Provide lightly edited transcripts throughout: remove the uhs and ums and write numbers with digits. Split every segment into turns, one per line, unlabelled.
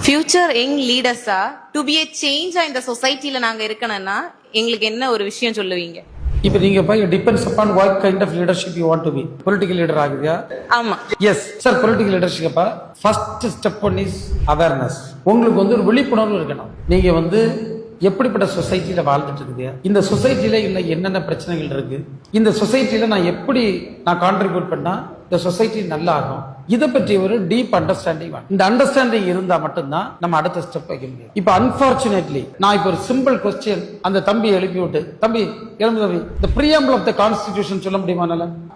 Future young லீடர்ஸா to be a சேஞ்சா இந்த சொசைட்டில நாங்க இருக்கணும்னா எங்களுக்கு என்ன ஒரு விஷயம் சொல்லுவீங்க?
இப்போ நீங்க போய் depends upon what kind of leadership you want to be. Political leader ஆகுறியா?
ஆமா.
Yes sir, political leadership first step one is awareness. உங்களுக்கு ஒரு விழிப்புணர்வு இருக்கணும். நீங்க எப்படிப்பட்ட சொசைட்டில வாழ்ந்துட்டு இருக்குது, இந்த சொசைட்டில இன்னும் என்னென்ன பிரச்சனைகள் இருக்கு, இந்த சொசைட்டில நான் கான்ட்ரிபியூட் பண்ணா இந்த சொசைட்டி நல்லா ஆகும். இதை பற்றி ஒரு டீப் அண்டர்ஸ்டாண்டிங். இந்த அண்டர்ஸ்டாண்டிங் இருந்தா மட்டும்தான் நம்ம அடுத்த ஸ்டெப் வைக்க முடியும். இப்ப அன்பார்ச்சுனேட்லி நான் இப்ப ஒரு சிம்பிள் கொஸ்டின் அந்த தம்பி எழுப்பி விட்டு, தம்பி இந்த பிரியாம்பிள் ஆஃப் த கான்ஸ்டிடியூஷன் சொல்ல முடியுமா?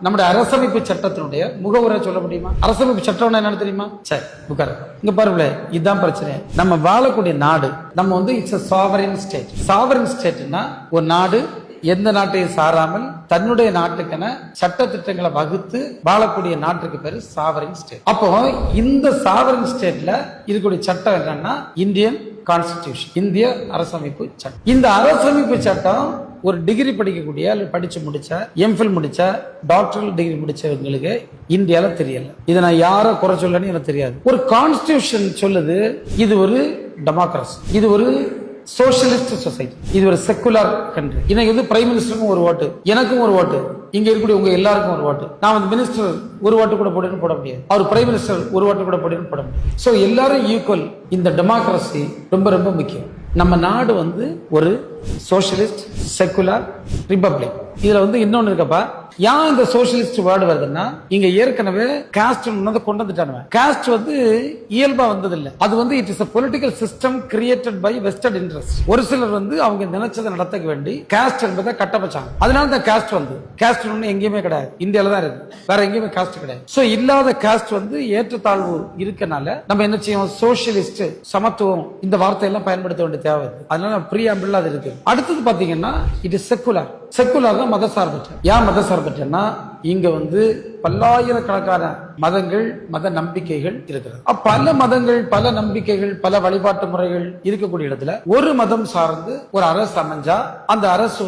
நம்முடைய அரசமைப்பு சட்டத்தினுடைய முகவுரை சொல்ல முடியுமா? அரசமைப்பு சட்டம் என்னன்னு தெரியுமா? சரி, உட்காரு. இங்க பாருங்களே, இதுதான் பிரச்சனை. நம்ம வாழக்கூடிய நாடு it's a sovereign state. sovereign stateனா ஒரு நாடு எந்த நாட்டையும் சாராமல் தன்னுடைய நாட்டுக்கென சட்ட திட்டங்களை வகுத்து வாழக்கூடிய நாட்டுக்கு பேரு சாவரின் ஸ்டேட். அப்போ இந்த சாவரின் ஸ்டேட்ல இருக்கக்கூடிய சட்டம் என்னன்னா இந்தியன் கான்ஸ்டிடியூஷன், இந்திய அரசமைப்பு சட்டம். இந்த அரசமைப்பு சட்டம் ஒரு டிகிரி படிக்கக்கூடிய படிச்சு முடிச்ச, எம்ஃபில் முடிச்ச, டாக்டரல் டிகிரி முடிச்சவங்களுக்கு இந்தியால தெரியல. இதை நான் யாரை குறை சொல்லன்னு எனக்கு தெரியாது. ஒரு கான்ஸ்டிடியூஷன் சொல்லுது இது ஒரு டெமோக்ரஸி, இது ஒரு சோசியலிஸ்ட் சொசைட்டி, இது ஒரு செக்குலர் கண்ட்ரி. இன்னைக்கு பிரைம் மினிஸ்டருக்கும் ஒரு ஓட்டு, எனக்கும் ஒரு ஓட்டு, இங்க இருக்கக்கூடிய உங்க எல்லாருக்கும் ஒரு ஓட்டு. நான் மினிஸ்டர் ஒரு ஓட்டு கூட போட முடியாது, அவர் பிரைம் மினிஸ்டர் ஒரு ஓட்டு கூட போட முடியாது. சோ எல்லாரும் ஈக்குவல். இந்த டெமோக்ரஸி ரொம்ப ரொம்ப முக்கியம். நம்ம நாடு ஒரு சோசியலிஸ்ட் செக்குலர் ரிபப்ளிக். இதுல இன்னொன்னு இருக்கப்பா, ஏன் இந்த சோசியலிஸ்ட் வேர்டு வருதுன்னா, இங்க ஏற்கனவே காஸ்ட் கொண்டு வந்துட்டாங்க. காஸ்ட் இயல்பா வந்தது இல்ல. அது it is a political system created by vested interest. ஒரு சிலர் அவங்க நினைச்சதை நடத்தக்க வேண்டி காஸ்ட் என்பதை கட்டமைச்சாங்க. அதனால தான் காஸ்ட் காஸ்ட் எங்கேயுமே கிடையாது, இந்தியால தான் இருக்கு, வேற எங்கேயுமே காஸ்ட் கிடையாது. சோ இல்லாத காஸ்ட் ஏற்றத்தாழ்வு இருக்கனால நம்ம என்ன செய்வோம், சோசியலிஸ்ட் சமத்துவம் இந்த வார்த்தையெல்லாம் பயன்படுத்த வேண்டிய தேவை. அதனால பிரியாம்பிள் அது இருக்கு. அடுத்தது பாத்தீங்கன்னா இட் இஸ் செக்குலர். செக்குலர் தான் மத சார்பற்ற. ஏன் மத சார்பற்றன்னா, இங்க பல்லாயிரக்கணக்கான மதங்கள், மத நம்பிக்கைகள் இருக்கிறது. பல மதங்கள், பல நம்பிக்கைகள், பல வழிபாட்டு முறைகள் இருக்கக்கூடிய இடத்துல ஒரு மதம் சார்ந்து ஒரு அரசு அமைஞ்சா அந்த அரசு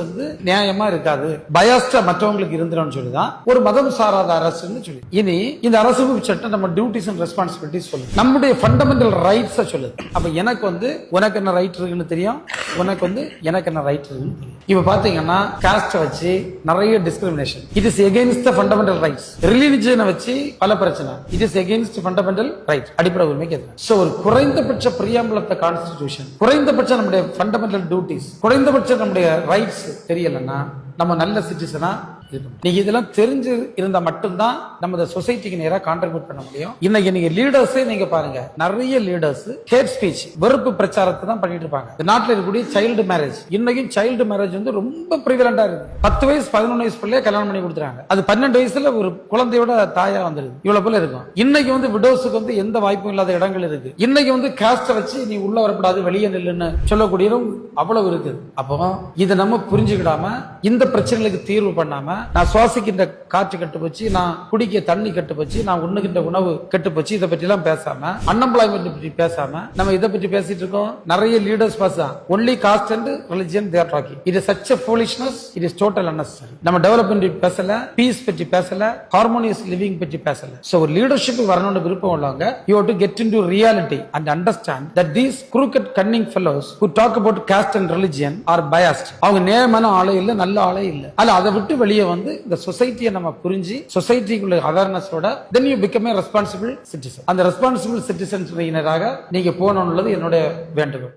நியாயமா இருக்காது, பயாஸ்டா மற்றவங்களுக்கு இருந்துடும் சொல்லிதான் ஒரு மதம் சாராத அரசுன்னு சொல்லி. இனி இந்த அரசு சட்டம் நம்ம டியூட்டிஸ் அண்ட் ரெஸ்பான்சிபிலிட்டிஸ் சொல்லுது, நம்முடைய ஃபண்டமெண்டல் ரைட்ஸ் சொல்லுது. அப்ப எனக்கு உனக்கு என்ன ரைட் இருக்குன்னு தெரியும், உனக்கு எனக்கு என்ன ரைட் இருக்குன்னு தெரியும். இப்ப பாத்தீங்கன்னா காஸ்ட் வச்சு நிறைய discrimination. It is against the fundamental rights. ரிலிஜனை வச்சு பல பிரச்சனை. It is against fundamental right, அடிப்படை உரிமைக்கு எதிராக. சோ ஒரு குறைந்தபட்ச பிரியாம்பிள் ஆஃப் த கான்ஸ்டிடியூஷன், குறைந்தபட்ச நம்முடைய ஃபண்டமெண்டல் டியூட்டிஸ், குறைந்தபட்ச நம்முடைய ரைட்ஸ் தெரியலன்னா நம்ம நல்ல சிட்டிசனா இருக்கும். நீங்க இதெல்லாம் தெரிஞ்சு இருந்தா மட்டும்தான் நம்ம சொசைட்டிக்கு நேரா கான்ட்ரிபியூட் பண்ண முடியும். இன்னைக்கு நீங்க லீடர்ஸே நீங்க பாருங்க, நிறைய லீடர்ஸ் ஹேட் ஸ்பீச், வெறுப்பு பிரச்சாரத்தை தான் பண்ணிட்டு இருப்பாங்க. இந்த நாட்டில் இருக்கக்கூடிய சைல்டு மேரேஜ், இன்னைக்கும் சைல்டு மேரேஜ் ரொம்ப பிரிவலண்டா இருக்கு. 10 வயசு 11 வயசு பிள்ளைய கல்யாணம் பண்ணி கொடுத்துறாங்க. அது 12 வயசுல ஒரு குழந்தையோட தாயா வந்துருது. இவ்வளவு போல இருக்கும். இன்னைக்கு விடோஸுக்கு எந்த வாய்ப்பும் இல்லாத இடங்கள் இருக்கு. இன்னைக்கு காஸ்ட வச்சு நீ உள்ள வரக்கூடாது, வெளியே நில்லுன்னு சொல்லக்கூடியதும் அவ்வளவு இருக்கு. அப்போ இதை நம்ம புரிஞ்சுக்கிடாம, இந்த பிரச்சனைகளுக்கு தீர்வு பண்ணாம, நான் சுவாசிக்கின்ற காற்று கெட்டு போச்சு, நான் குடிக்க தண்ணி கெட்டு போச்சு, நான் உண்ணுகின்ற உணவு கெட்டு போச்சு, இதை பற்றி எல்லாம் பேசாம, அன்எம்ப்ளாய்மெண்ட் பற்றி பேசாம நம்ம இதை பற்றி பேசிட்டு இருக்கோம். நிறைய லீடர்ஸ் பேச only cost and religion they are talking. It is such a foolishness, it is total unnecessary. நம்ம டெவலப்மெண்ட் பேசல, பீஸ் பற்றி பேசல, ஹார்மோனியஸ் லிவிங் பற்றி பேசல. சோ ஒரு லீடர்ஷிப் வரணும்னு விருப்பம் உள்ளவங்க, you have to get into reality and understand that these crooked cunning fellows who talk about caste and religion are biased. அவங்க நேர்மையான ஆளே இல்ல, நல்ல ஆளே இல்ல. அதை விட்டு வெளியே இந்த சொசைட்டியை நம்ம புரிஞ்சு சொசைட்டிக்குள்ள அவேர்னஸோட then you become a responsible citizen. அந்த ரெஸ்பான்சிபிள் சிட்டிசன்ஸ் நீங்க போகணும்னு என்னுடைய வேண்டுகோள்.